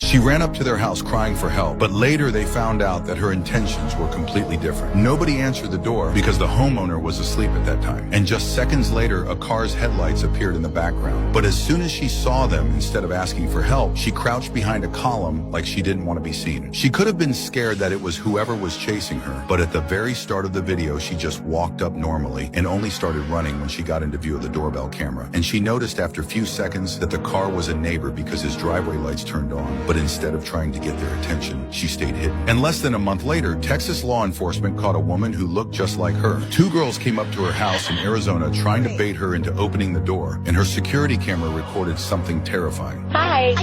She ran up to their house crying for help, but later they found out that her intentions were completely different. Nobody answered the door because the homeowner was asleep at that time. And just seconds later, a car's headlights appeared in the background. But as soon as she saw them, instead of asking for help, she crouched behind a column like she didn't want to be seen. She could have been scared that it was whoever was chasing her, but at the very start of the video, she just walked up normally and only started running when she got into view of the doorbell camera. And she noticed after a few seconds that the car was a neighbor because his driveway lights turned on. But instead of trying to get their attention, she stayed hidden. And less than a month later, Texas law enforcement caught a woman who looked just like her. Two girls came up to her house in Arizona trying to bait her into opening the door, and her security camera recorded something terrifying. Hi.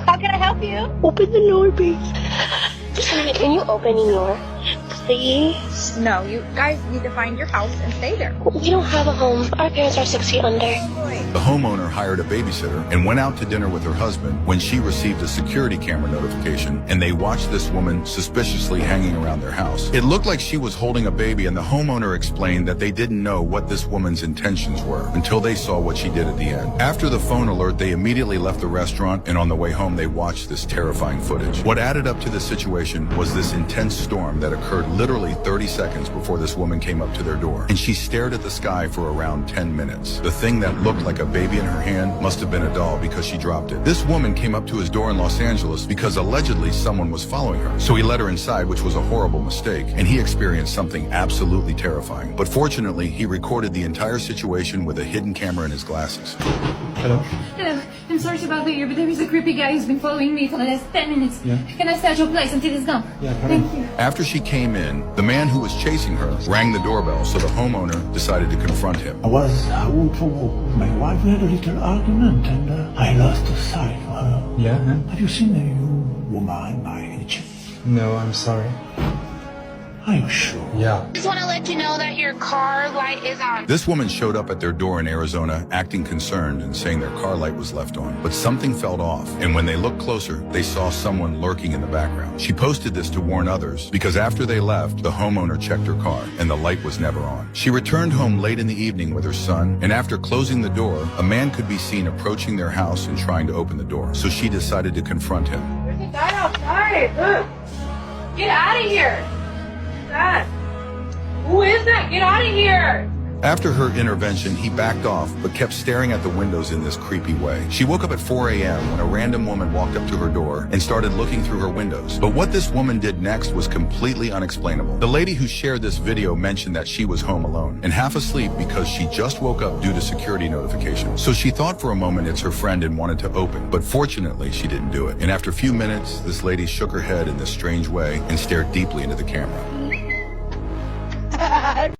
How can I help you? Open the door, please. Can you open the door? Please? No, you guys need to find your house and stay there. We don't have a home. Our parents are 6 feet under. The homeowner hired a babysitter and went out to dinner with her husband when she received a security camera notification, and they watched this woman suspiciously hanging around their house. It looked like she was holding a baby, and the homeowner explained that they didn't know what this woman's intentions were until they saw what she did at the end. After the phone alert, they immediately left the restaurant, and on the way home, they watched this terrifying footage. What added up to the situation was this intense storm that occurred literally 30 seconds before this woman came up to their door, and she stared at the sky for around 10 minutes. The thing that looked like a baby in her hand must have been a doll because she dropped it. This woman came up to his door in Los Angeles because allegedly someone was following her. So he let her inside, which was a horrible mistake, and he experienced something absolutely terrifying. But fortunately, he recorded the entire situation with a hidden camera in his glasses. Hello? Hello. I'm sorry to bother you, but there is a creepy guy who's been following me for the last 10 minutes. Yeah. Can I stay at your place until he's gone? Yeah, come Thank on. you. After she came in, the man who was chasing her rang the doorbell, so the homeowner decided to confront him. I was out for walk with my wife. We had a little argument and I lost sight of her. Yeah, huh? Have you seen a young woman by any chance? No, I'm sorry. Are you sure? Yeah. Just want to let you know that your car light is on. This woman showed up at their door in Arizona acting concerned and saying their car light was left on. But something felt off, and when they looked closer, they saw someone lurking in the background. She posted this to warn others because after they left, the homeowner checked her car and the light was never on. She returned home late in the evening with her son, and after closing the door, a man could be seen approaching their house and trying to open the door. So she decided to confront him. There's a guy outside. Look. Get out of here. That. Who is that? Get out of here. After her intervention, he backed off, but kept staring at the windows in this creepy way. She woke up at 4 a.m. when a random woman walked up to her door and started looking through her windows. But what this woman did next was completely unexplainable. The lady who shared this video mentioned that she was home alone and half asleep because she just woke up due to security notifications. So she thought for a moment it's her friend and wanted to open, but fortunately she didn't do it. And after a few minutes, this lady shook her head in this strange way and stared deeply into the camera.